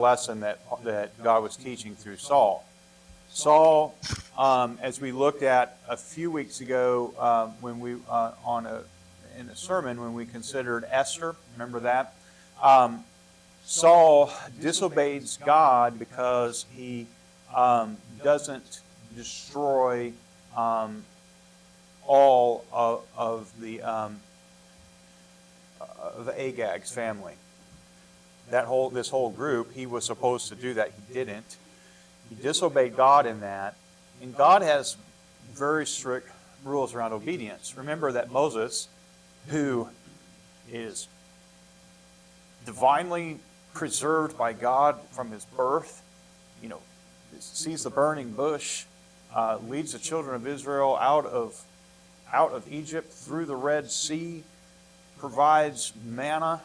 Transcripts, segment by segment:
lesson that God was teaching through Saul. Saul, as we looked at a few weeks ago when we in a sermon when we considered Esther, remember that? Saul disobeys God because he doesn't destroy all of the Agag's family. This whole group, he was supposed to do that. He didn't. He disobeyed God in that. And God has very strict rules around obedience. Remember that Moses, who is divinely preserved by God from his birth, sees the burning bush, leads the children of Israel out of Egypt through the Red Sea, provides manna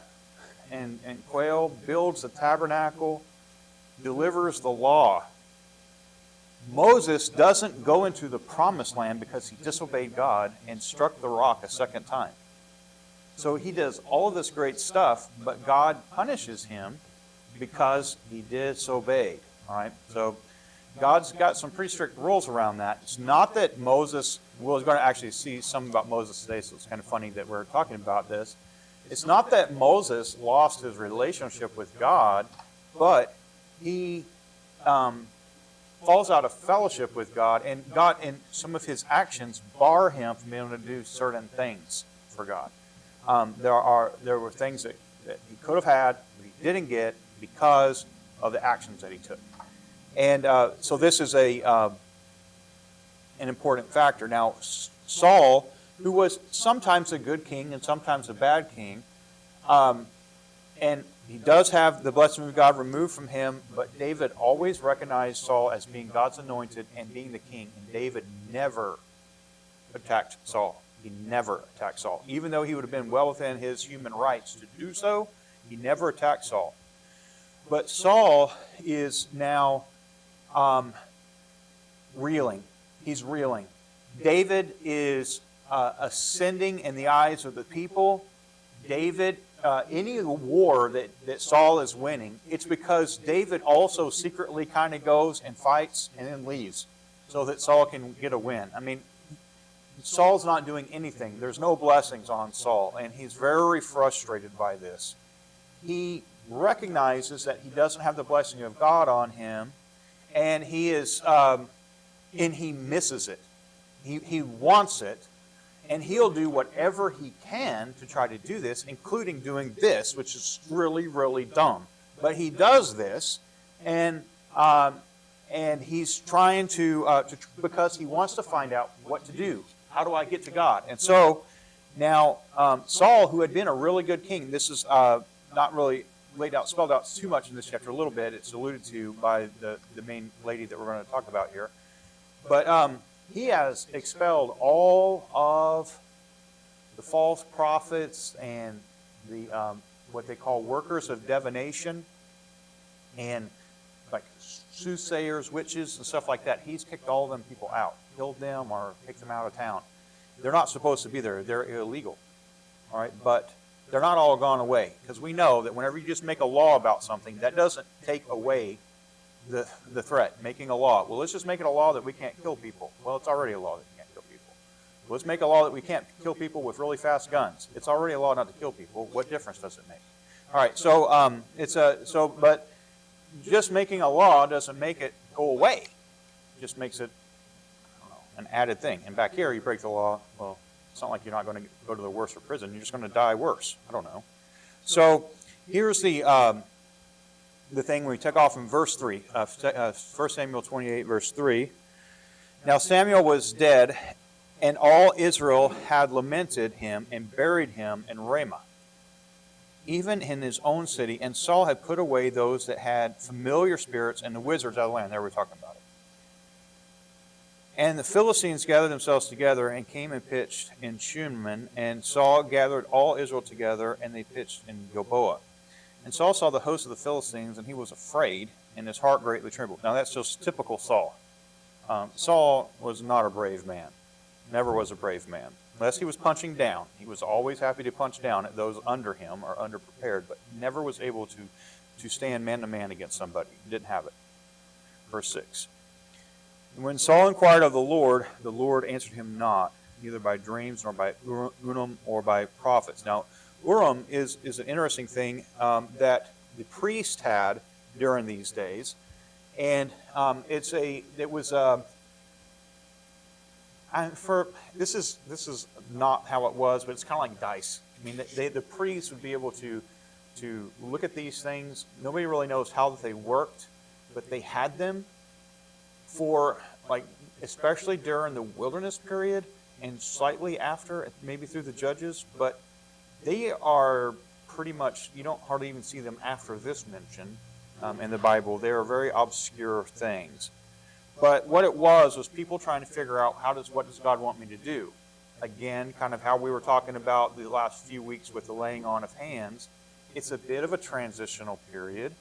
and quail, builds the tabernacle, delivers the law. Moses doesn't go into the promised land because he disobeyed God and struck the rock a second time. So he does all of this great stuff, but God punishes him because he disobeyed. All right? So God's got some pretty strict rules around that. It's not that Moses, we're going to actually see something about Moses today, so it's kind of funny that we're talking about this. It's not that Moses lost his relationship with God, but he falls out of fellowship with God, and God, in some of his actions, bar him from being able to do certain things for God. There were things that he could have had, but he didn't get because of the actions that he took. And so this is an important factor. Now, Saul, who was sometimes a good king and sometimes a bad king, and he does have the blessing of God removed from him, but David always recognized Saul as being God's anointed and being the king, and David never attacked Saul. He never attacked Saul. Even though he would have been well within his human rights to do so, he never attacked Saul. But Saul is now reeling. He's reeling. David is ascending in the eyes of the people. David, any war that Saul is winning, it's because David also secretly kind of goes and fights and then leaves so that Saul can get a win. I mean, Saul's not doing anything. There's no blessings on Saul, and he's very frustrated by this. He recognizes that he doesn't have the blessing of God on him, and he misses it. He wants it, and he'll do whatever he can to try to do this, including doing this, which is really, really dumb. But he does this, and he's trying to because he wants to find out what to do. How do I get to God? And so now Saul, who had been a really good king, this is not really spelled out too much in this chapter. A little bit. It's alluded to by the main lady that we're going to talk about here. But he has expelled all of the false prophets and the what they call workers of divination and like soothsayers, witches, and stuff like that. He's kicked all of them people out, killed them, or kicked them out of town. They're not supposed to be there. They're illegal. All right, but they're not all gone away, because we know that whenever you just make a law about something, that doesn't take away the threat. Making a law. Well, let's just make it a law that we can't kill people. Well, it's already a law that you can't kill people. Let's make a law that we can't kill people with really fast guns. It's already a law not to kill people. What difference does it make? All right, so but just making a law doesn't make it go away. It just makes it, I don't know, an added thing. And back here, you break the law. Well, it's not like you're not going to go to the worse or prison. You're just going to die worse. I don't know. So here's the thing we took off from verse 3, 1 Samuel 28, verse 3. Now Samuel was dead, and all Israel had lamented him and buried him in Ramah, even in his own city. And Saul had put away those that had familiar spirits and the wizards out of the land. There we're talking about it. And the Philistines gathered themselves together and came and pitched in Shunem, and Saul gathered all Israel together, and they pitched in Gilboa. And Saul saw the host of the Philistines, and he was afraid, and his heart greatly trembled. Now that's just typical Saul. Saul was not a brave man. Never was a brave man. Unless he was punching down. He was always happy to punch down at those under him or underprepared, but never was able to to stand man to man against somebody. He didn't have it. Verse 6. And when Saul inquired of the Lord answered him not, neither by dreams, nor by Urim, or by prophets. Now, Urim is an interesting thing that the priest had during these days, and this is not how it was, but it's kind of like dice. I mean, the priests would be able to look at these things. Nobody really knows how they worked, but they had them for, like, especially during the wilderness period and slightly after, maybe through the Judges, but they are pretty much, you don't hardly even see them after this mention in the Bible. They are very obscure things. But what it was people trying to figure out what does God want me to do? Again, kind of how we were talking about the last few weeks with the laying on of hands. It's a bit of a transitional period.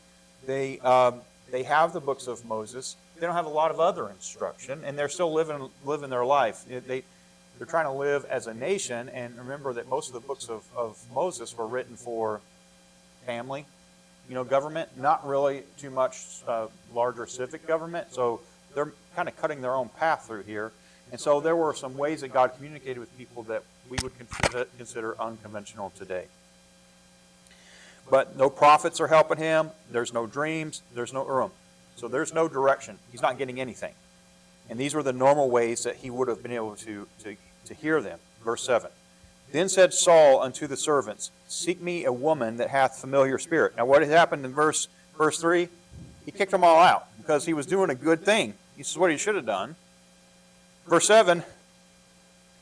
They have the books of Moses. They don't have a lot of other instruction, and they're still living their life. They're trying to live as a nation, and remember that most of the books of Moses were written for family, government, not really too much larger civic government. So they're kind of cutting their own path through here. And so there were some ways that God communicated with people that we would consider unconventional today. But no prophets are helping him. There's no dreams. There's no Urim. So there's no direction. He's not getting anything. And these were the normal ways that he would have been able to hear them. Verse 7. Then said Saul unto the servants, Seek me a woman that hath familiar spirit. Now what had happened in verse 3? He kicked them all out because he was doing a good thing. This is what he should have done. Verse 7,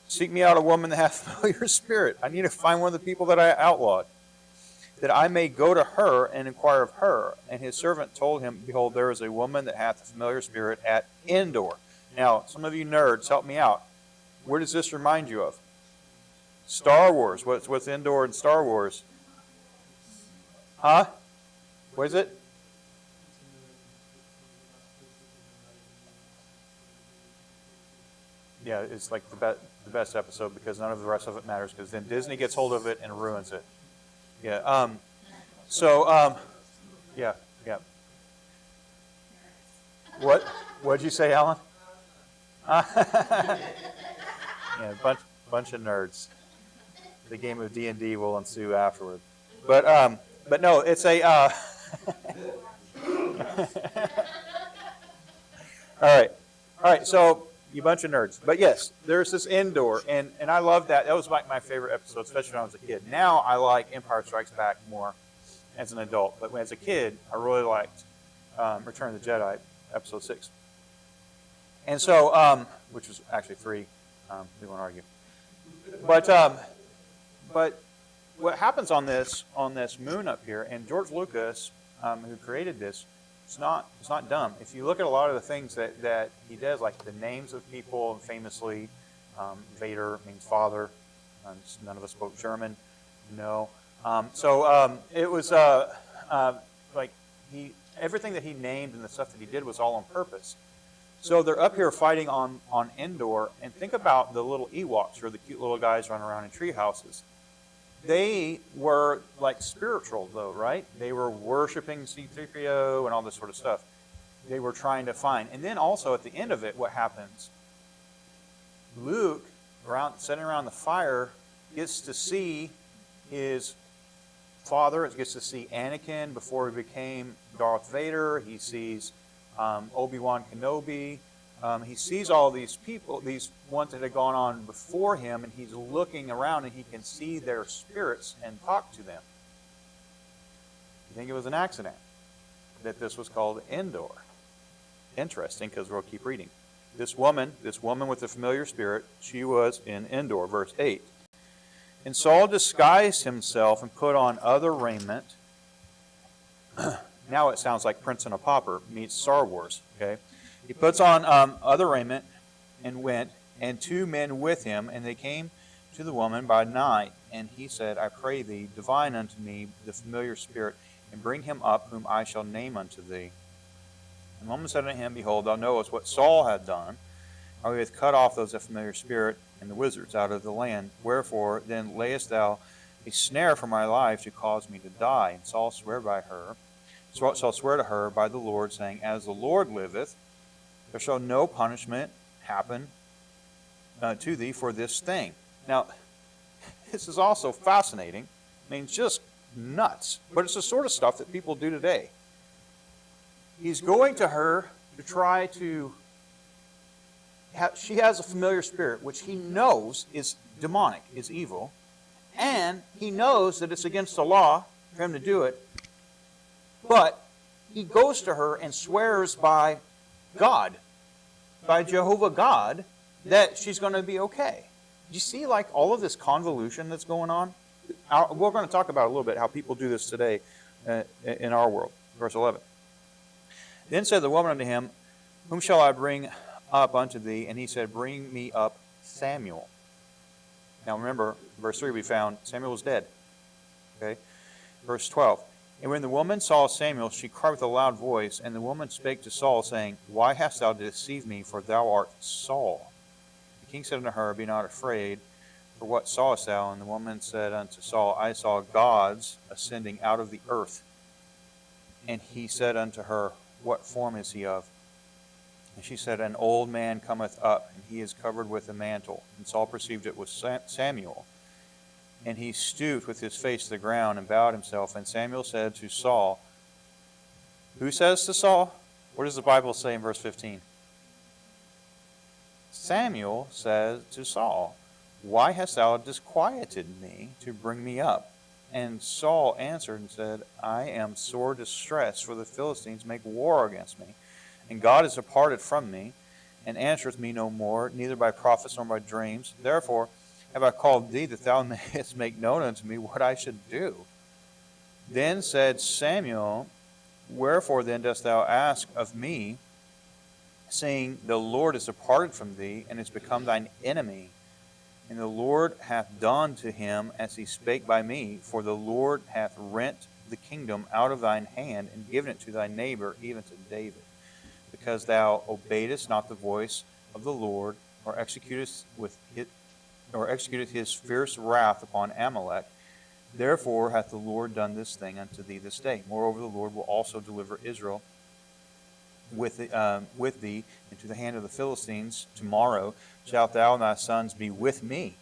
Seek me out a woman that hath familiar spirit. I need to find one of the people that I outlawed, that I may go to her and inquire of her. And his servant told him, Behold, there is a woman that hath a familiar spirit at Endor. Now, some of you nerds, help me out. Where does this remind you of? Star Wars. What's Endor in Star Wars? Huh? What is it? Yeah, it's like the best episode because none of the rest of it matters because then Disney gets hold of it and ruins it. Yeah. Yeah. What'd you say, Alan? Yeah, bunch of nerds. The game of D&D will ensue afterward. But no, it's a. All right. So. You bunch of nerds. But yes, there's this Endor, and I love that. That was like my favorite episode, especially when I was a kid. Now I like Empire Strikes Back more as an adult. But as a kid, I really liked Return of the Jedi, episode 6. And so, which was actually 3. We won't argue. But what happens on this moon up here, and George Lucas, who created this, it's not dumb. If you look at a lot of the things that he does, like the names of people, famously, Vader means father. None of us spoke German. No. It was like everything that he named and the stuff that he did was all on purpose. So they're up here fighting on Endor, and think about the little Ewoks, or the cute little guys running around in tree houses. They were like spiritual, though, right? They were worshiping C-3PO and all this sort of stuff. They were trying to find. And then also at the end of it, what happens? Luke, sitting around the fire, gets to see his father. Gets to see Anakin before he became Darth Vader. He sees Obi-Wan Kenobi. He sees all these people, these ones that had gone on before him, and he's looking around and he can see their spirits and talk to them. You think it was an accident that this was called Endor? Interesting, because we'll keep reading. This woman with the familiar spirit, she was in Endor, verse 8. And Saul disguised himself and put on other raiment. Now it sounds like Prince and a Pauper meets Star Wars, okay? He puts on other raiment and went, and 2 men with him, and they came to the woman by night. And he said, I pray thee, divine unto me the familiar spirit, and bring him up, whom I shall name unto thee. And the woman said unto him, Behold, thou knowest what Saul hath done, how he hath cut off those of familiar spirit and the wizards out of the land. Wherefore then layest thou a snare for my life to cause me to die? And Saul sware by her shall swear to her by the Lord, saying, As the Lord liveth, there shall no punishment happen to thee for this thing. Now, this is also fascinating. I mean, just nuts. But it's the sort of stuff that people do today. He's going to her to try to... She has a familiar spirit, which he knows is demonic, is evil. And he knows that it's against the law for him to do it. But he goes to her and swears by God, by Jehovah God, that she's going to be okay. Do you see like all of this convolution that's going on? We're going to talk about a little bit how people do this today in our world. Verse 11. Then said the woman unto him, Whom shall I bring up unto thee? And he said, Bring me up Samuel. Now remember, verse 3 we found Samuel was dead. Okay. Verse 12. And when the woman saw Samuel, she cried with a loud voice, and the woman spake to Saul, saying, Why hast thou deceived me, for thou art Saul? The king said unto her, Be not afraid, for what sawest thou? And the woman said unto Saul, I saw gods ascending out of the earth. And he said unto her, What form is he of? And she said, An old man cometh up, and he is covered with a mantle. And Saul perceived it was Samuel. And he stooped with his face to the ground and bowed himself. And Samuel said to Saul, Who says to Saul? What does the Bible say in verse 15? Samuel says to Saul, Why hast thou disquieted me to bring me up? And Saul answered and said, I am sore distressed, for the Philistines make war against me. And God is departed from me, and answereth me no more, neither by prophets nor by dreams. Therefore have I called thee, that thou mayest make known unto me what I should do. Then said Samuel, Wherefore then dost thou ask of me, saying, The Lord is departed from thee, and is become thine enemy? And the Lord hath done to him as he spake by me, for the Lord hath rent the kingdom out of thine hand, and given it to thy neighbor, even to David. Because thou obeyedest not the voice of the Lord, or executest his fierce wrath upon Amalek, therefore hath the Lord done this thing unto thee this day. Moreover, the Lord will also deliver Israel with thee into the hand of the Philistines. Tomorrow shalt thou and thy sons be with me.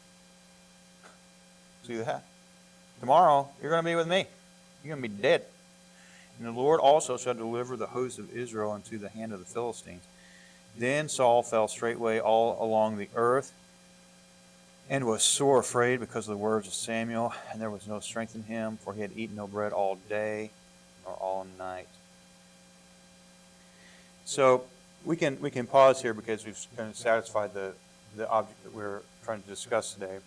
See that? Tomorrow you're going to be with me. You're going to be dead. And the Lord also shall deliver the host of Israel into the hand of the Philistines. Then Saul fell straightway all along the earth, and was sore afraid because of the words of Samuel, and there was no strength in him, for he had eaten no bread all day nor all night. So we can pause here because we've kind of satisfied the object that we're trying to discuss today.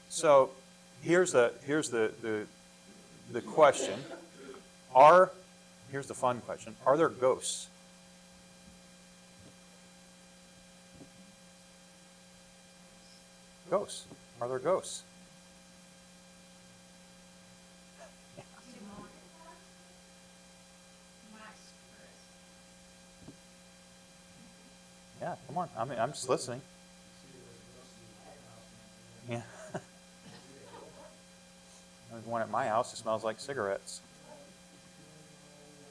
So here's the question. Here's the fun question. Are there ghosts? Ghosts. Are there ghosts? Yeah, come on. I'm just listening. Yeah. There's one at my house that smells like cigarettes.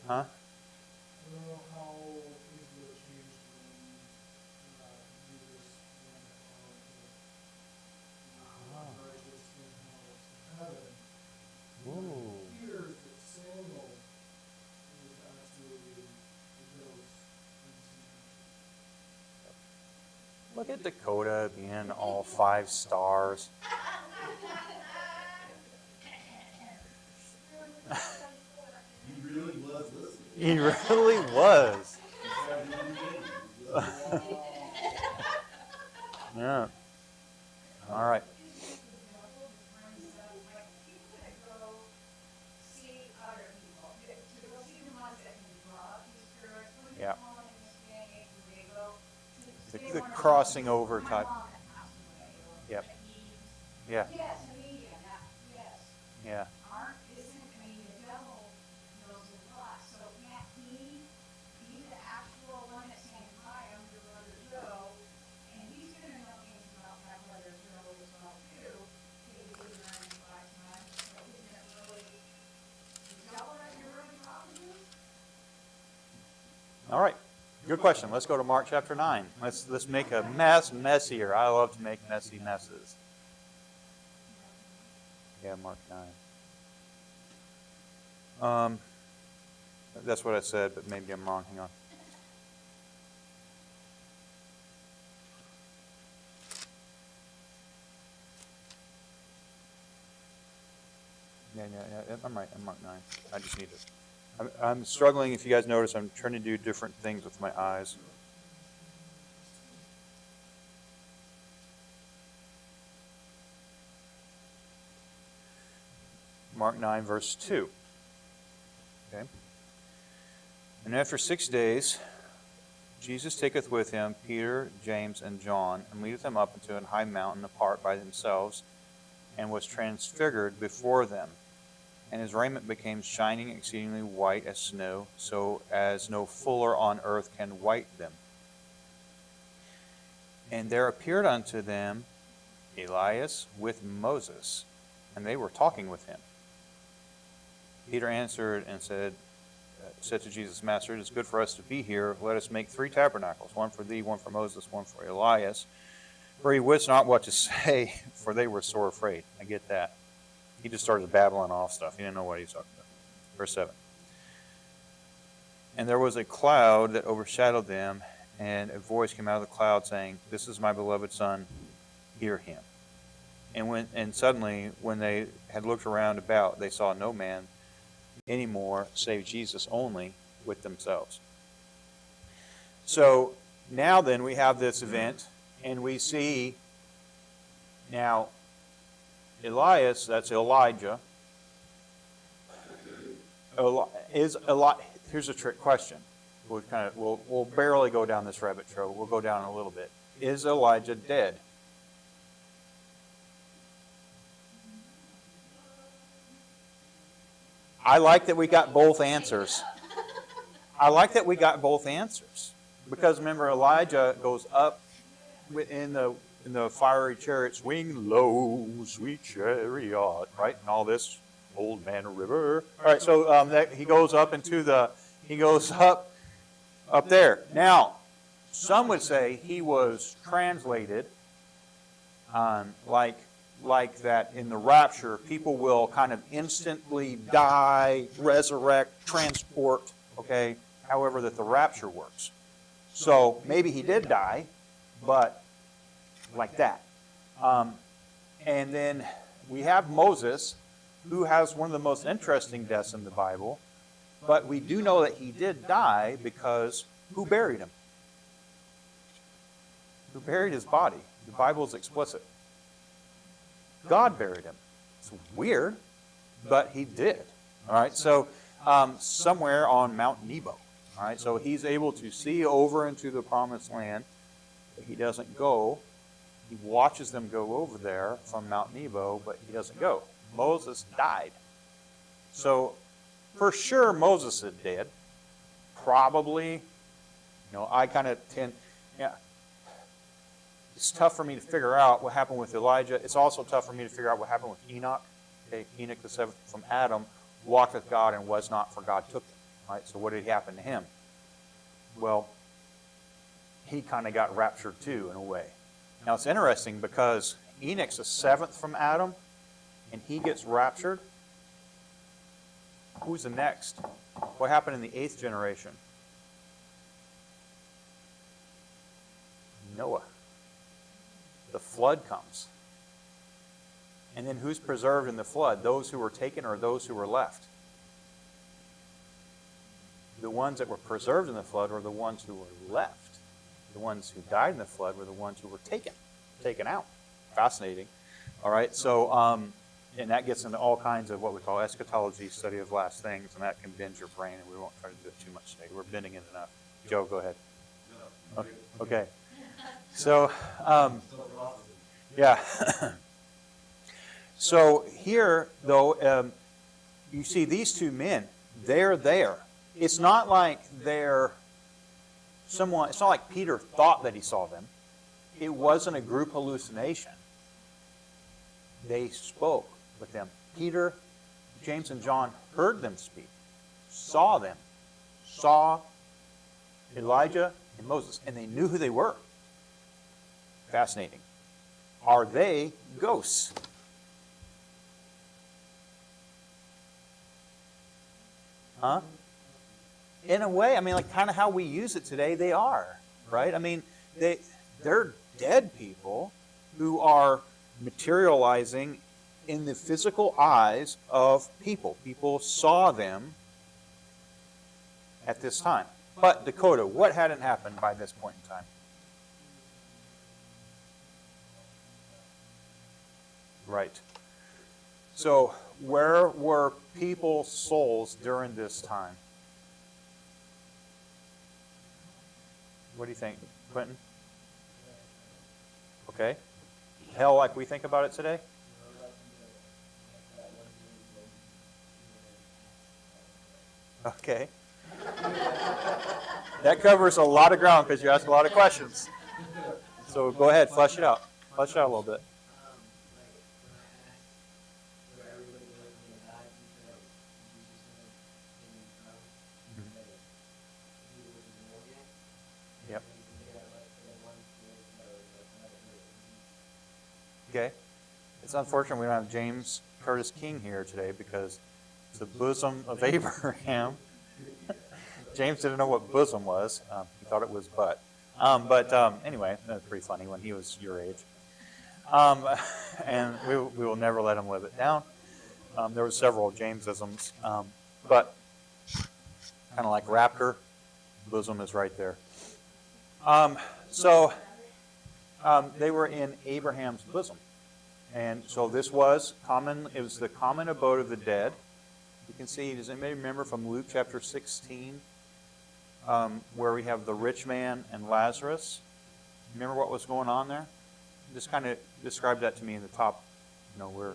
Huh? Look at Dakota being all 5 stars. He really was listening. He really was. Yeah. All right. Yeah. The crossing over type. Yep. Yeah. Yeah. All right. Good question. Let's go to Mark chapter 9. Let's make a mess messier. I love to make messy messes. Yeah, Mark 9. That's what I said, but maybe I'm wrong. Hang on. Yeah. I'm right. I'm Mark 9. I just need to. I'm struggling. If you guys notice, I'm trying to do different things with my eyes. Mark 9, verse 2. Okay. And after 6 days, Jesus taketh with him Peter, James, and John, and leadeth them up into an high mountain apart by themselves, and was transfigured before them. And his raiment became shining exceedingly white as snow, so as no fuller on earth can white them. And there appeared unto them Elias with Moses, and they were talking with him. Peter answered and said to Jesus, Master, it is good for us to be here. Let us make 3 tabernacles, one for thee, one for Moses, one for Elias. For he wist not what to say, for they were sore afraid. I get that. He just started babbling off stuff. He didn't know what he was talking about. Verse 7. And there was a cloud that overshadowed them, and a voice came out of the cloud saying, This is my beloved Son, hear him. And suddenly, when they had looked around about, they saw no man anymore, save Jesus only, with themselves. So now then we have this event, and we see now Elias, that's Elijah. Here's a trick question. We'll barely go down this rabbit trail. We'll go down a little bit. Is Elijah dead? I like that we got both answers. Because remember, Elijah goes up in the fiery chariot, swing low, sweet chariot, right? And all this, old man river. All right, so he goes up up there. Now, some would say he was translated like that in the rapture. People will kind of instantly die, resurrect, transport, okay? However that the rapture works. So maybe he did die, but like that. And then we have Moses, who has one of the most interesting deaths in the Bible, but we do know that he did die because who buried him? Who buried his body? The Bible is explicit. God buried him. It's weird, but he did. All right, so somewhere on Mount Nebo. All right, so he's able to see over into the promised land, but he doesn't go. He watches them go over there from Mount Nebo, but he doesn't go. Moses died. So for sure Moses is dead. Probably, I kind of tend, it's tough for me to figure out what happened with Elijah. It's also tough for me to figure out what happened with Enoch. Okay, Enoch, the seventh from Adam, walked with God and was not, for God took him. Right? So what did happen to him? Well, he kind of got raptured too, in a way. Now it's interesting because Enoch's the seventh from Adam, and he gets raptured. Who's the next? What happened in the 8th generation? Noah. The flood comes. And then who's preserved in the flood? Those who were taken or those who were left? The ones that were preserved in the flood were the ones who were left. The ones who died in the flood were the ones who were taken out. Fascinating. All right, so, and that gets into all kinds of what we call eschatology, study of last things, and that can bend your brain, and we won't try to do it too much today. We're bending it enough. Joe, go ahead. Okay. So, yeah. So here, though, you see these two men, they're there. It's not like they're someone, it's not like Peter thought that he saw them. It wasn't a group hallucination. They spoke with them. Peter, James, and John heard them speak, saw them, saw Elijah and Moses, and they knew who they were. Fascinating. Are they ghosts? Huh? In a way, I mean, like kind of how we use it today, they are, right? I mean, they're dead people who are materializing in the physical eyes of people. People saw them at this time. But Dakota, what hadn't happened by this point in time? Right. So, where were people's souls during this time? What do you think, Quentin? Okay. Hell like we think about it today? Okay. That covers a lot of ground because you asked a lot of questions. So go ahead, flesh it out. Flesh it out a little bit. Yep. Okay. It's unfortunate we don't have James Curtis King here today because it's the bosom of Abraham. James didn't know what bosom was. He thought it was butt. Anyway, that's pretty funny when he was your age. And we will never let him live it down. There were several Jamesisms, but kind of like raptor, bosom is right there. They were in Abraham's bosom. And so this was common, it was the common abode of the dead. You can see, does anybody remember from Luke chapter 16, where we have the rich man and Lazarus? Remember what was going on there? Just kind of describe that to me in the top, where.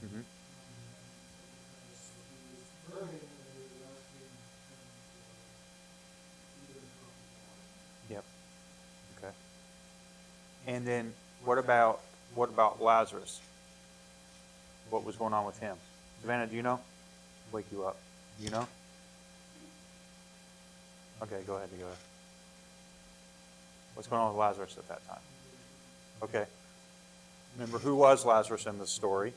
Mm-hmm. Yep. Okay. And then what about Lazarus? What was going on with him? Savannah, do you know? Wake you up. Do you know? Okay, go ahead. What's going on with Lazarus at that time? Okay. Remember, who was Lazarus in the story?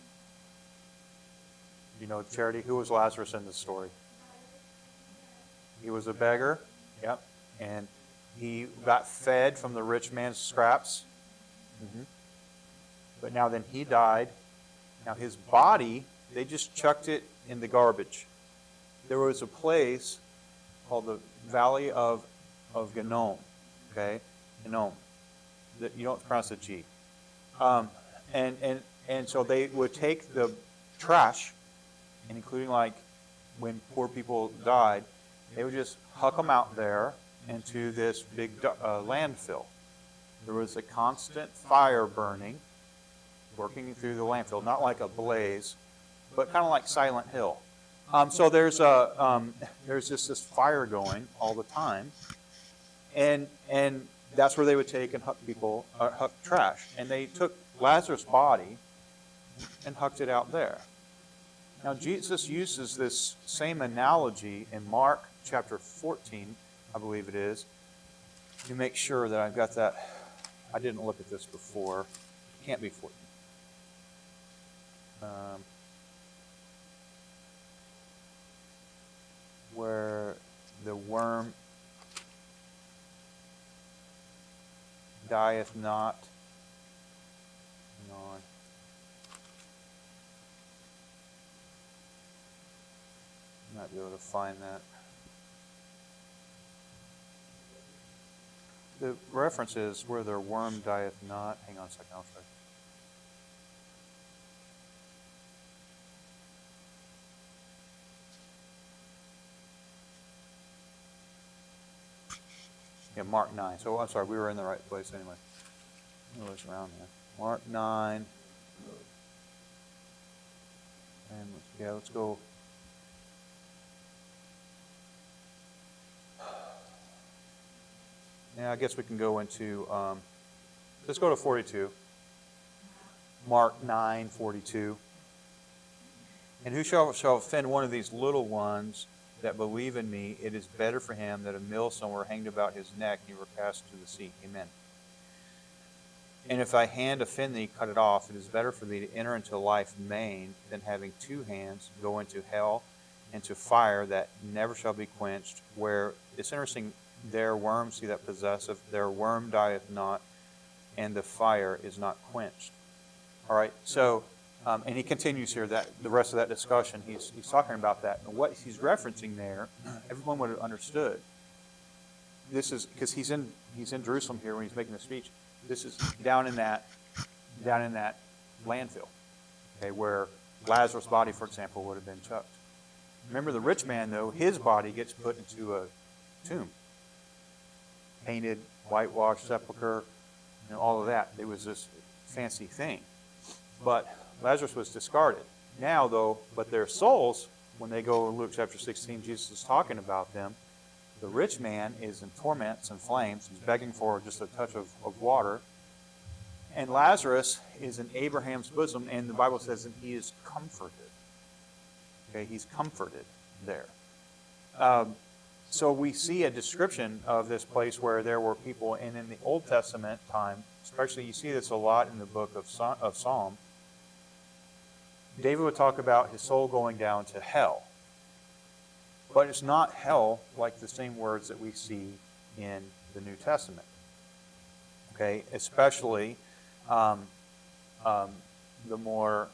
You know, Charity, who was Lazarus in the story? He was a beggar. Yep. And he got fed from the rich man's scraps. Mm-hmm. But now then he died. Now his body, they just chucked it in the garbage. There was a place called the Valley of Ganom. Okay? Ganom. You don't pronounce the G. And so they would take the trash, and including like when poor people died, they would just huck them out there into this big landfill. There was a constant fire burning, working through the landfill, not like a blaze, but kind of like Silent Hill. So there's just this fire going all the time, and that's where they would take and huck trash. And they took Lazarus' body and hucked it out there. Now Jesus uses this same analogy in Mark chapter 14, I believe it is, to make sure that I've got that. I didn't look at this before. It can't be 14. Where the worm dieth not. Hang on. I might be able to find that. The reference is where their worm dieth not. Hang on a second, I'll try. Yeah, Mark 9. So I'm sorry, we were in the right place anyway. It was around here. Mark 9. And let's go. Yeah, I guess we can go into, let's go to 42. Mark 9:42. And who shall offend one of these little ones that believe in me? It is better for him that a millstone were hanged about his neck and he were cast into the sea. Amen. And if thy hand offend thee, cut it off. It is better for thee to enter into life maimed than having two hands go into hell, into fire that never shall be quenched. Where it's interesting, their worms he that possesseth, their worm dieth not, and the fire is not quenched. All right, so, and he continues here that the rest of that discussion, he's talking about that. And what he's referencing there, everyone would have understood. This is, because he's in Jerusalem here when he's making the speech. This is down in that landfill, okay, where Lazarus' body, for example, would have been chucked. Remember the rich man, though, his body gets put into a tomb. Painted, whitewashed sepulcher, all of that. It was this fancy thing. But Lazarus was discarded. Now, though, but their souls, when they go in Luke chapter 16, Jesus is talking about them. The rich man is in torments and flames. He's begging for just a touch of water. And Lazarus is in Abraham's bosom, and the Bible says that he is comforted. Okay, he's comforted there. So we see a description of this place where there were people, and in the Old Testament time, especially you see this a lot in the book of Psalm, David would talk about his soul going down to hell. But it's not hell like the same words that we see in the New Testament. Okay, especially the more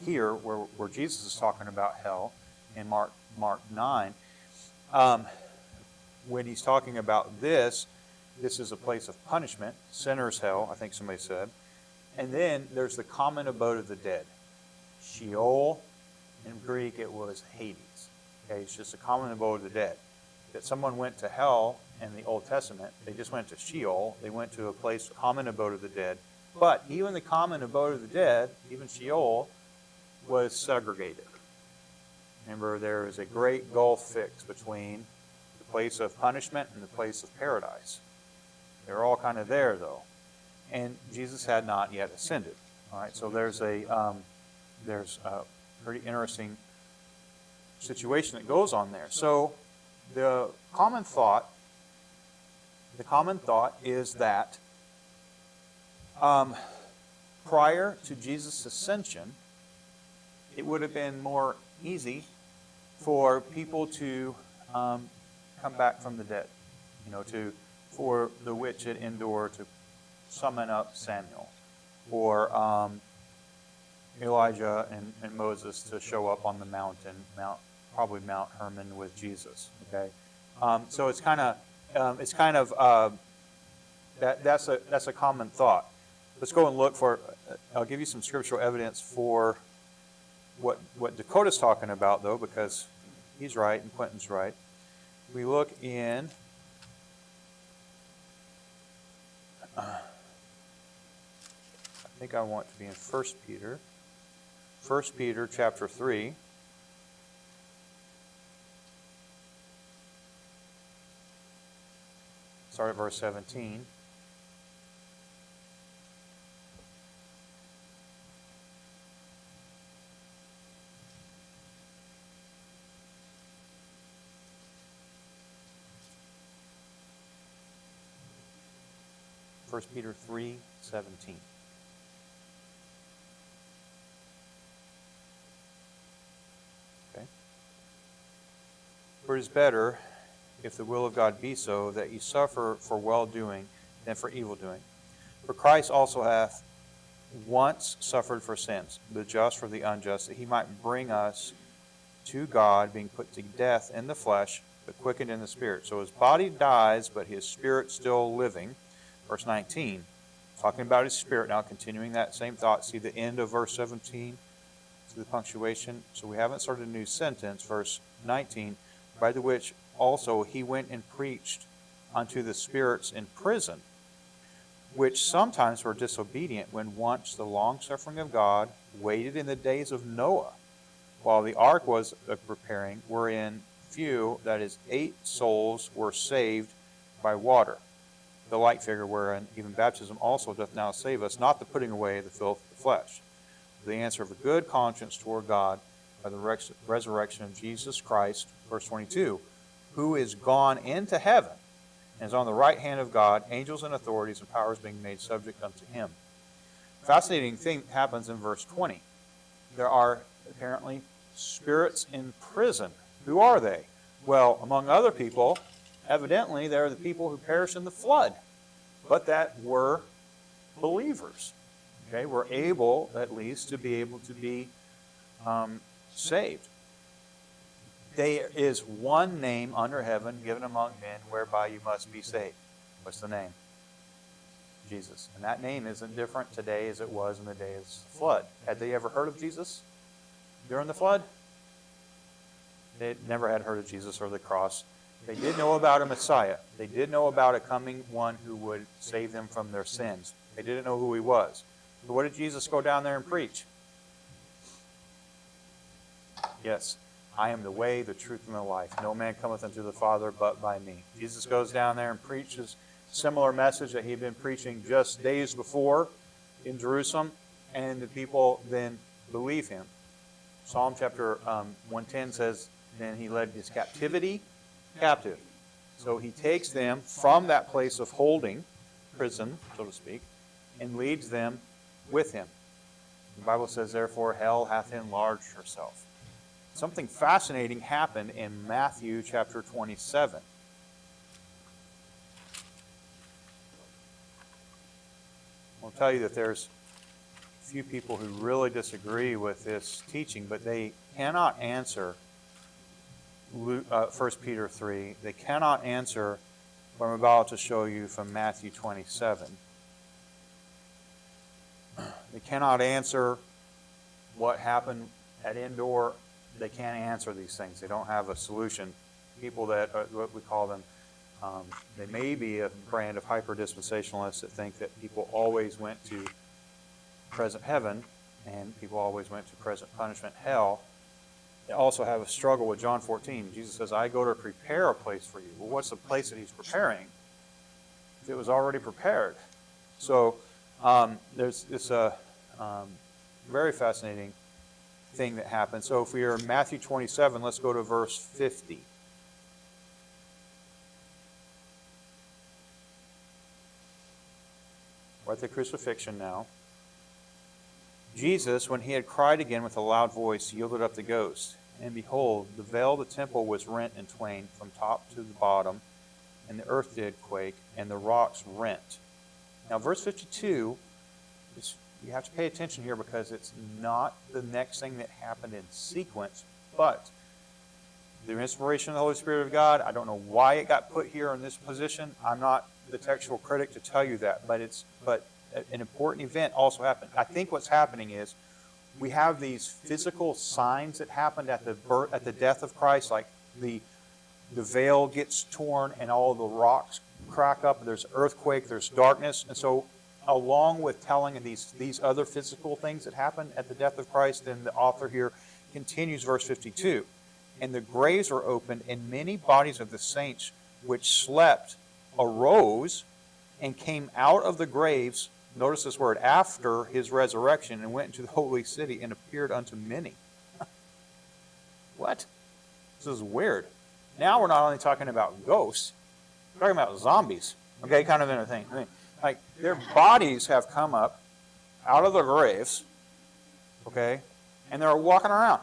here where Jesus is talking about hell in Mark 9. When he's talking about this is a place of punishment, sinner's hell, I think somebody said. And then there's the common abode of the dead. Sheol, in Greek it was Hades. Okay, it's just a common abode of the dead. That someone went to hell in the Old Testament, they just went to Sheol, they went to a place, common abode of the dead. But even the common abode of the dead, even Sheol, was segregated. Remember, there is a great gulf fixed between the place of punishment and the place of paradise. They're all kind of there, though. And Jesus had not yet ascended. All right, so there's a pretty interesting situation that goes on there. So the common thought is that prior to Jesus' ascension, it would have been more easy for people to come back from the dead. For the witch at Endor to summon up Samuel, or Elijah and Moses to show up on the mountain, probably Mount Hermon with Jesus. Okay, so it's kind of that's a common thought. Let's go and look for. I'll give you some scriptural evidence for what Dakota's talking about, though, because he's right and Quentin's right. We look in. I think I want to be in 1 Peter. 1 Peter chapter 3. Start at verse 17. First Peter 3:17. Okay. For it is better, if the will of God be so, that ye suffer for well-doing than for evil-doing. For Christ also hath once suffered for sins, the just for the unjust, that he might bring us to God, being put to death in the flesh, but quickened in the spirit. So his body dies, but his spirit still living. Verse 19, talking about his spirit now, continuing that same thought. See the end of verse 17, to the punctuation. So we haven't started a new sentence. Verse 19, by the which also he went and preached unto the spirits in prison, which sometimes were disobedient, when once the long-suffering of God waited in the days of Noah, while the ark was preparing, wherein few, that is 8 souls, were saved by water. The like figure wherein even baptism also doth now save us, not the putting away the filth of the flesh. The answer of a good conscience toward God by the resurrection of Jesus Christ, verse 22, who is gone into heaven and is on the right hand of God, angels and authorities and powers being made subject unto him. Fascinating thing happens in verse 20. There are apparently spirits in prison. Who are they? Well, among other people, evidently they're the people who perished in the flood, but that were believers. Okay, were able at least to be able to be saved. There is one name under heaven given among men whereby you must be saved. What's the name? Jesus. And that name isn't different today as it was in the day of the flood. Had they ever heard of Jesus during the flood? They never had heard of Jesus or the cross. They did know about a Messiah. They did know about a coming one who would save them from their sins. They didn't know who he was. So what did Jesus go down there and preach? Yes, I am the way, the truth, and the life. No man cometh unto the Father but by me. Jesus goes down there and preaches a similar message that he had been preaching just days before in Jerusalem, and the people then believe him. Psalm chapter 110 says, then he led his captivity captive. So he takes them from that place of holding, prison, so to speak, and leads them with him. The Bible says, therefore, hell hath enlarged herself. Something fascinating happened in Matthew chapter 27. I'll tell you that there's a few people who really disagree with this teaching, but they cannot answer 1 Peter 3. They cannot answer what I'm about to show you from Matthew 27. They cannot answer what happened at Endor. They can't answer these things. They don't have a solution. People that, what we call them, they may be a brand of hyper-dispensationalists that think that people always went to present heaven and people always went to present punishment, hell. They also have a struggle with John 14. Jesus says, I go to prepare a place for you. Well, what's the place that he's preparing if it was already prepared? So there's this very fascinating thing that happens. So if we are in Matthew 27, let's go to verse 50. We're at the crucifixion now. Jesus, when he had cried again with a loud voice, yielded up the ghost. And behold, the veil of the temple was rent in twain from top to the bottom, and the earth did quake, and the rocks rent. Now, verse 52, you have to pay attention here because it's not the next thing that happened in sequence, but the inspiration of the Holy Spirit of God, I don't know why it got put here in this position. I'm not the textual critic to tell you that, but an important event also happened. I think what's happening is we have these physical signs that happened at the death of Christ, like the veil gets torn and all the rocks crack up, there's earthquake, there's darkness, and so along with telling these other physical things that happened at the death of Christ, then the author here continues verse 52. And the graves were opened, and many bodies of the saints which slept arose and came out of the graves, notice this word, after his resurrection, and went into the holy city and appeared unto many. What? This is weird. Now we're not only talking about ghosts, we're talking about zombies. Okay, kind of in a thing. I mean, like, their bodies have come up out of their graves, okay, and they're walking around.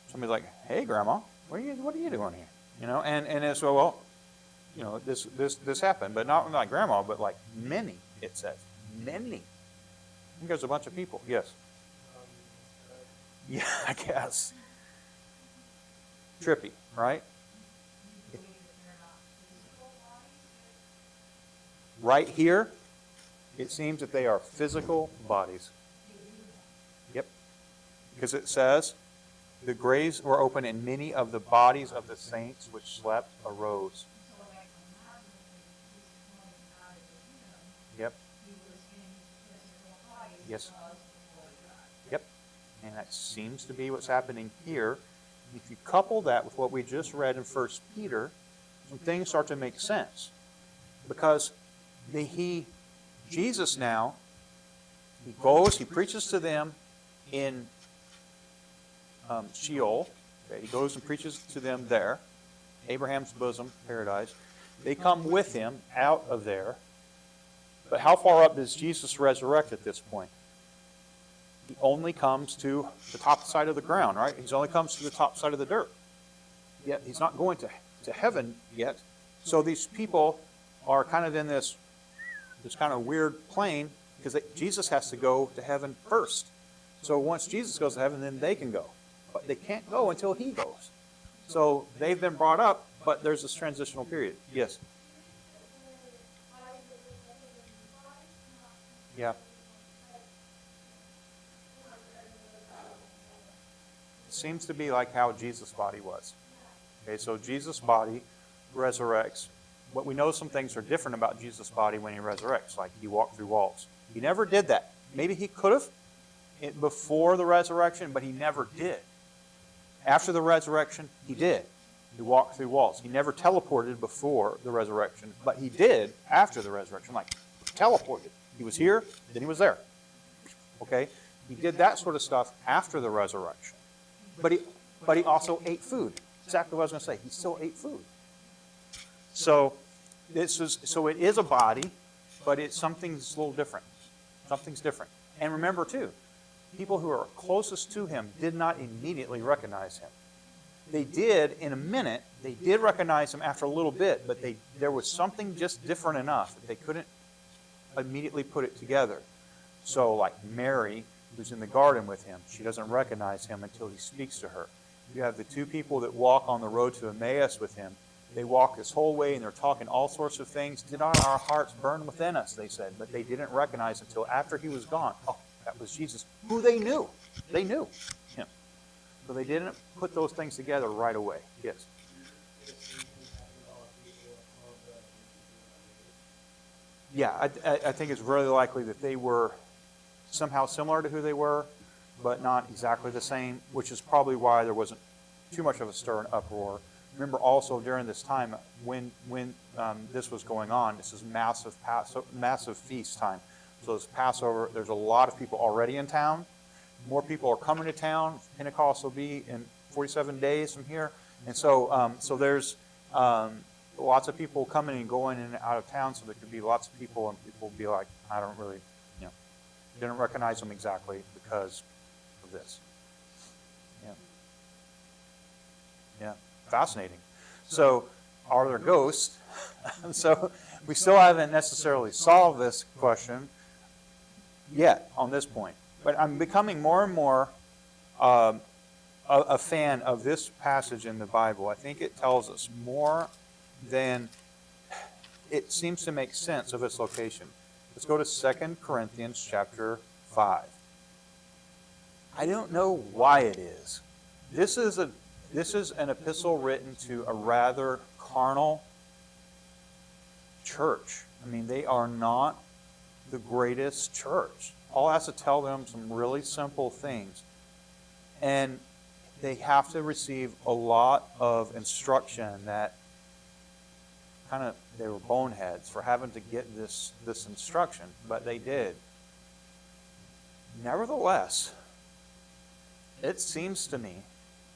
Somebody's like, hey, Grandma, what are you doing here? You know, and it's, well, you know, this happened, but not like Grandma, but like many, it says. Many. I think there's a bunch of people. Yes. Yeah, I guess. Trippy, right? Right here, it seems that they are physical bodies. Yep. Because it says, the graves were open and many of the bodies of the saints which slept arose. Yep. Yes. Yep. And that seems to be what's happening here. If you couple that with what we just read in 1 Peter, some things start to make sense. Because Jesus now, he goes, he preaches to them in Sheol. Okay, he goes and preaches to them there, Abraham's bosom, paradise. They come with him out of there. But how far up does Jesus resurrect at this point? He only comes to the top side of the ground, right? He only comes to the top side of the dirt. Yet he's not going to heaven yet. So these people are kind of in this kind of weird plane because Jesus has to go to heaven first. So once Jesus goes to heaven, then they can go. But they can't go until he goes. So they've been brought up, but there's this transitional period. Yes? Yeah. It seems to be like how Jesus' body was. Okay, so Jesus' body resurrects. But we know some things are different about Jesus' body when he resurrects, like he walked through walls. He never did that. Maybe he could have before the resurrection, but he never did. After the resurrection, he did. He walked through walls. He never teleported before the resurrection, but he did after the resurrection, like teleported. He was here, then he was there. Okay? He did that sort of stuff after the resurrection. But he also ate food. Exactly what I was going to say. He still ate food. So it is a body, but it's something's a little different. Something's different. And remember too, people who are closest to him did not immediately recognize him. They did in a minute. They did recognize him after a little bit, but there was something just different enough that they couldn't immediately put it together. So like Mary, who's in the garden with him, she doesn't recognize him until he speaks to her. You have the two people that walk on the road to Emmaus with him. They walk this whole way and they're talking all sorts of things. Did not our hearts burn within us, they said, but they didn't recognize until after he was gone. Oh, that was Jesus, who they knew. They knew him. So they didn't put those things together right away. Yes. Yeah, I think it's really likely that they were somehow similar to who they were, but not exactly the same, which is probably why there wasn't too much of a stir and uproar. Remember also during this time when this was going on, this is massive feast time. So this Passover, there's a lot of people already in town. More people are coming to town. Pentecost will be in 47 days from here. And so there's lots of people coming and going in and out of town, so there could be lots of people, and people will be like, I don't really, didn't recognize them exactly because of this. Yeah, fascinating. So, are there ghosts? So, we still haven't necessarily solved this question yet on this point. But I'm becoming more and more a fan of this passage in the Bible. I think it tells us more than it seems to make sense of its location. Let's go to 2 Corinthians chapter 5. I don't know why it is. This is an epistle written to a rather carnal church. I mean, they are not the greatest church. Paul has to tell them some really simple things. And they have to receive a lot of instruction that they were boneheads for having to get this instruction, but they did. Nevertheless, it seems to me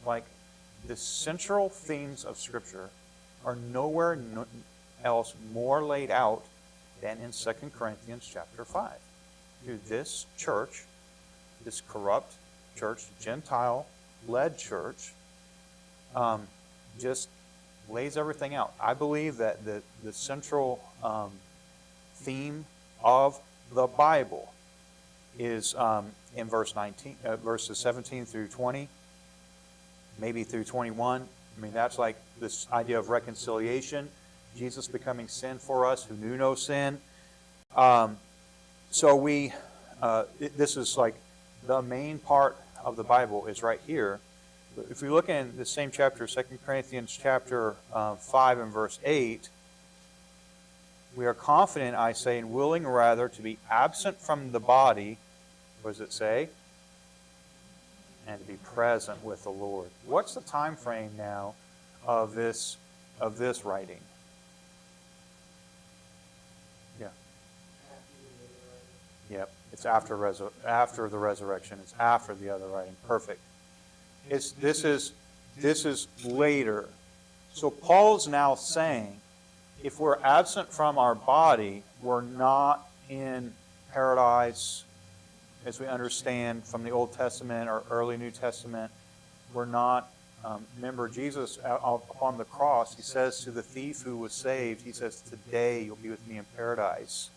like the central themes of Scripture are nowhere else more laid out than in 2 Corinthians chapter 5. To this church, this corrupt church, Gentile-led church, just lays everything out. I believe that the central theme of the Bible is in verses 17 through 20, maybe through 21. I mean, that's like this idea of reconciliation, Jesus becoming sin for us who knew no sin. So this is like the main part of the Bible is right here. If we look in the same chapter, 2 Corinthians chapter 5 and verse 8, we are confident, I say, and willing rather to be absent from the body, what does it say? And to be present with the Lord. What's the time frame now of this writing? Yeah. Yep. It's after the resurrection. It's after the other writing. Perfect. This is later. So Paul's now saying, if we're absent from our body, we're not in paradise as we understand from the Old Testament or early New Testament. We're not. Remember, Jesus upon the cross, he says to the thief who was saved, he says, today you'll be with me in paradise.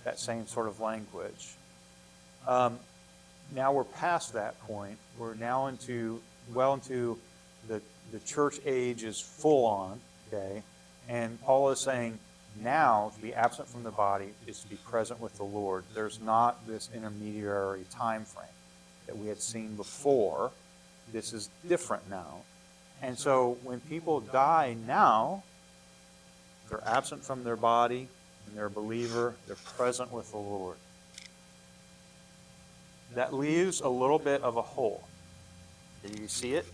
That same sort of language. Now we're past that point. We're now into the church age is full on, okay? And Paul is saying now to be absent from the body is to be present with the Lord. There's not this intermediary time frame that we had seen before. This is different now. And so when people die now, they're absent from their body, and they're a believer, they're present with the Lord. That leaves a little bit of a hole. Do you see it?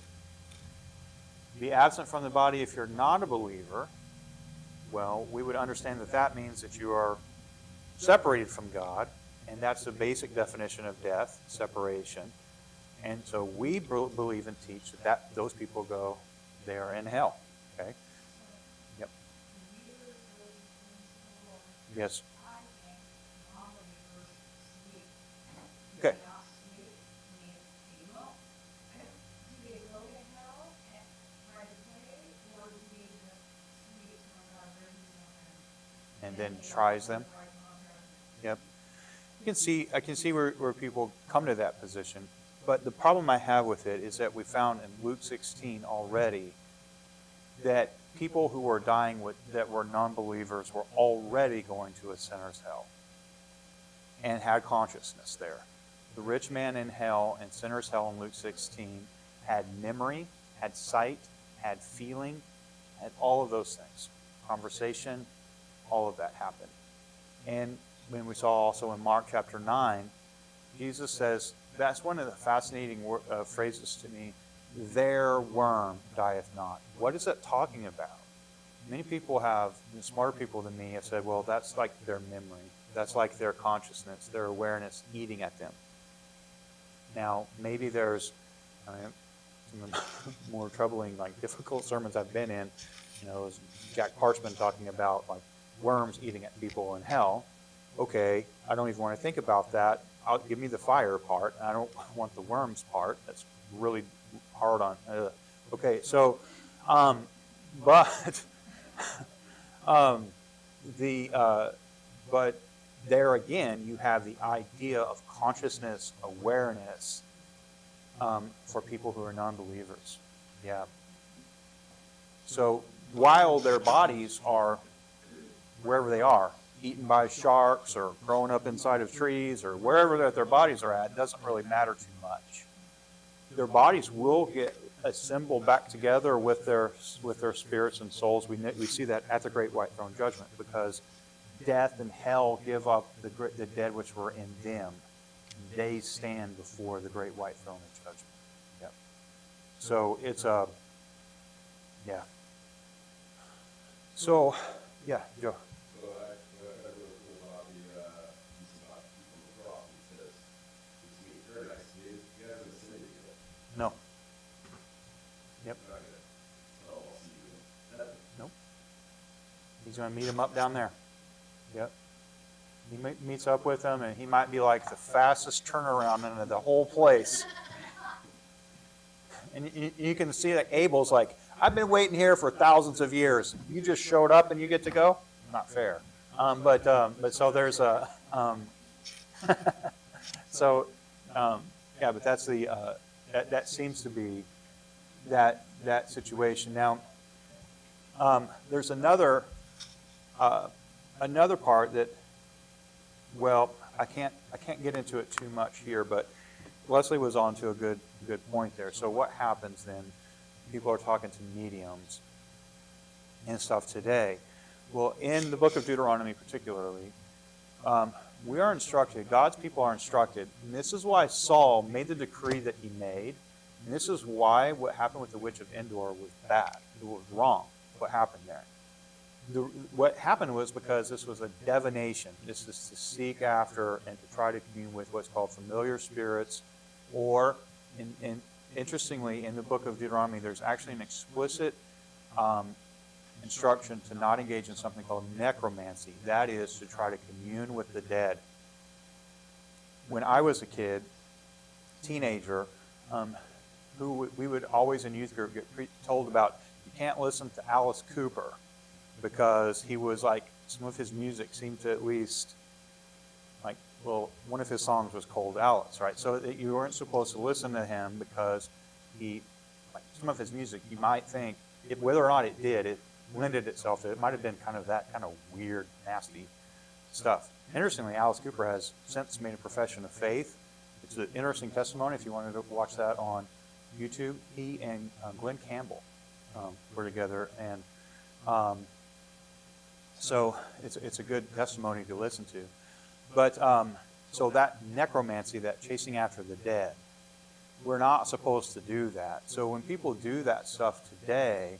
Be absent from the body if you're not a believer. Well, we would understand that that means that you are separated from God, and that's the basic definition of death, separation. And so we believe and teach that those people go there in hell. Okay? Yep. Yes. Okay. And then tries them. Yep. I can see where people come to that position. But the problem I have with it is that we found in Luke 16 already that people who were dying that were non-believers were already going to a sinner's hell and had consciousness there. The rich man in hell and sinner's hell in Luke 16 had memory, had sight, had feeling, had all of those things. Conversation, all of that happened. And when we saw also in Mark chapter 9, Jesus says, that's one of the fascinating phrases to me, their worm dieth not. What is that talking about? Many people smarter people than me have said, well, that's like their memory. That's like their consciousness, their awareness eating at them. Now, maybe there's some of the more troubling, difficult sermons I've been in, is Jack Parchman talking about worms eating at people in hell. Okay, I don't even want to think about that. Give me the fire part. I don't want the worms part. That's really hard on. Okay, so, but there again, you have the idea of consciousness, awareness for people who are non-believers. Yeah. So while their bodies are wherever they are, eaten by sharks or growing up inside of trees or wherever their bodies are at, doesn't really matter too much. Their bodies will get assembled back together with their spirits and souls. We see that at the Great White Throne Judgment, because death and hell give up the dead which were in them. They stand before the Great White Throne of Judgment. Yep. So it's yeah. So, yeah, Joe. No. Yep. Nope. He's going to meet him up down there. Yep. He meets up with him, and he might be like the fastest turnaround in the whole place. And you can see that Abel's like, I've been waiting here for thousands of years. You just showed up and you get to go? Not fair. But so there's a yeah. But that's the that seems to be that situation. Now, there's another part that, well, I can't get into it too much here, but Leslie was on to a good point there. So what happens then? People are talking to mediums and stuff today. Well, in the book of Deuteronomy particularly, we are instructed, God's people are instructed, and this is why Saul made the decree that he made, and this is why what happened with the witch of Endor was bad. It was wrong, what happened there. What happened was because this was a divination. This is to seek after and to try to commune with what's called familiar spirits, or interestingly, in the book of Deuteronomy, there's actually an explicit instruction to not engage in something called necromancy. That is to try to commune with the dead. When I was a kid, teenager, we would always in youth group get told about, you can't listen to Alice Cooper because he was like, some of his music seemed to at least, like, well, one of his songs was Cold Alice, right? So that you weren't supposed to listen to him because he, like, some of his music, you might think, whether or not it did, it lended itself to, it might have been kind of that kind of weird, nasty stuff. Interestingly, Alice Cooper has since made a profession of faith. It's an interesting testimony if you wanted to watch that on YouTube. He and Glenn Campbell were together, and so it's a good testimony to listen to. But so that necromancy, that chasing after the dead, we're not supposed to do that. So when people do that stuff today,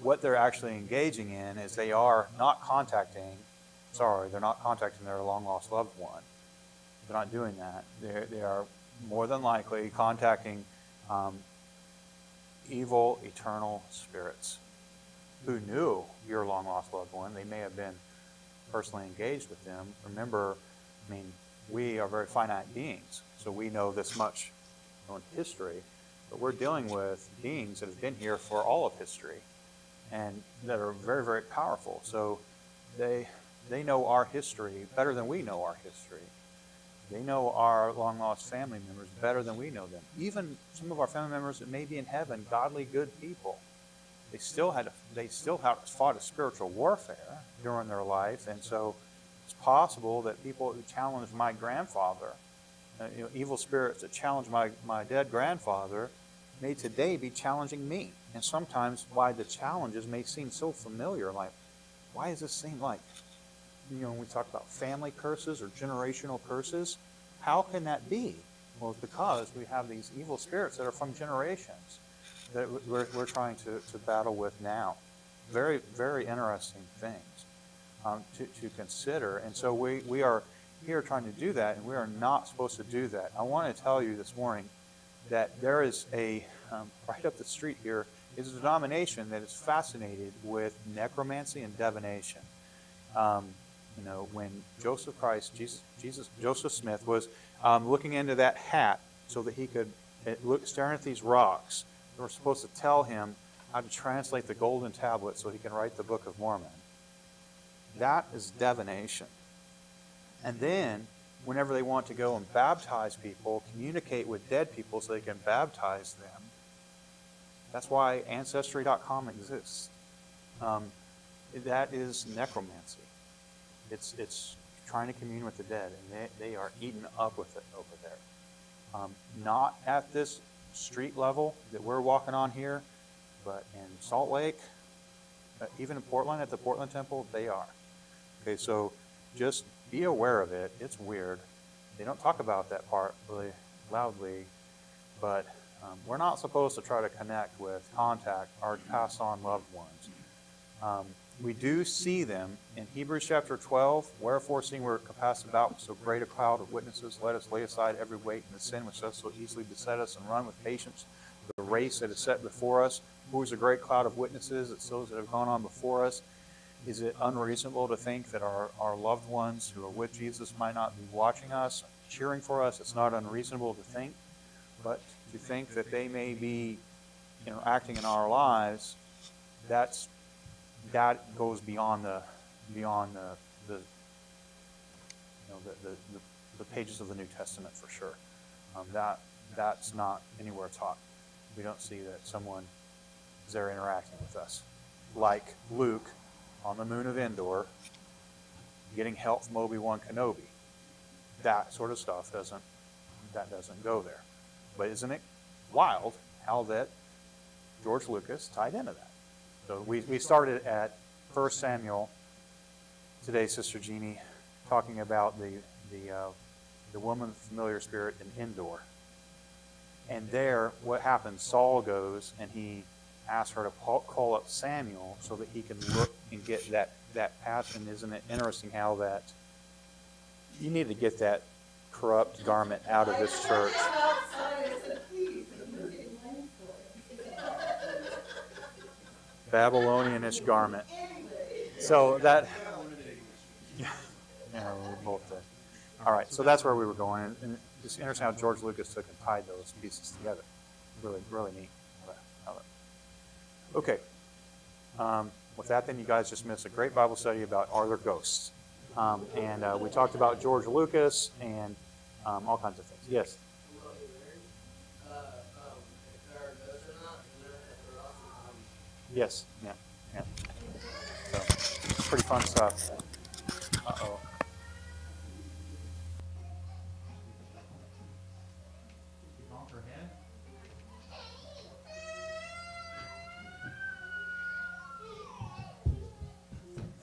what they're actually engaging in is they're not contacting their long-lost loved one. They're not doing that. They are more than likely contacting evil, eternal spirits who knew your long-lost loved one. They may have been personally engaged with them. Remember, I mean, we are very finite beings, so we know this much on history, but we're dealing with beings that have been here for all of history and that are very, very powerful. So they know our history better than we know our history. They know our long-lost family members better than we know them. Even some of our family members that may be in heaven, godly, good people, they still fought a spiritual warfare during their life, and so it's possible that people who challenged my grandfather, evil spirits that challenged my dead grandfather, may today be challenging me. And sometimes why the challenges may seem so familiar, like, why does this seem like, when we talk about family curses or generational curses, how can that be? Well, it's because we have these evil spirits that are from generations that we're trying to battle with now. Very, very interesting things to consider. And so we are here trying to do that, and we are not supposed to do that. I want to tell you this morning that there is right up the street here, is a denomination that is fascinated with necromancy and divination. When Joseph Smith was looking into that hat so that he could staring at these rocks, they were supposed to tell him how to translate the golden tablet so he can write the Book of Mormon. That is divination. And then, whenever they want to go and baptize people, communicate with dead people so they can baptize them, that's why Ancestry.com exists. That is necromancy. It's trying to commune with the dead, and they are eaten up with it over there. Not at this street level that we're walking on here, but in Salt Lake, even in Portland, at the Portland Temple, they are. Okay, so just be aware of it. It's weird. They don't talk about that part really loudly, but we're not supposed to try to connect with, contact, or pass on loved ones. We do see them in Hebrews chapter 12. Wherefore, seeing we're compassed about with so great a cloud of witnesses, let us lay aside every weight and the sin which does so easily beset us, and run with patience the race that is set before us. Who is a great cloud of witnesses? It's those that have gone on before us. Is it unreasonable to think that our loved ones who are with Jesus might not be watching us, cheering for us? It's not unreasonable to think, but to think that they may be acting in our lives, that goes beyond the pages of the New Testament for sure. That's not anywhere taught. We don't see that someone is there interacting with us, like Luke on the moon of Endor, getting help from Obi-Wan Kenobi. That sort of stuff doesn't go there. But isn't it wild how that George Lucas tied into that? So we started at 1 Samuel today, Sister Jeannie, talking about the woman with familiar spirit in Endor. And there, what happens, Saul goes and he asks her to call up Samuel so that he can look and get that passion. Isn't it interesting how that you need to get that corrupt garment out of this church? Babylonianish garment. So that, yeah, we both did. All right, so that's where we were going, and it's interesting how George Lucas took and tied those pieces together. Really, really neat. Okay. With that, then you guys just missed a great Bible study about are there ghosts, and we talked about George Lucas and all kinds of things. Yes. Yes. Yeah. Yeah. So, pretty fun stuff. Uh-oh.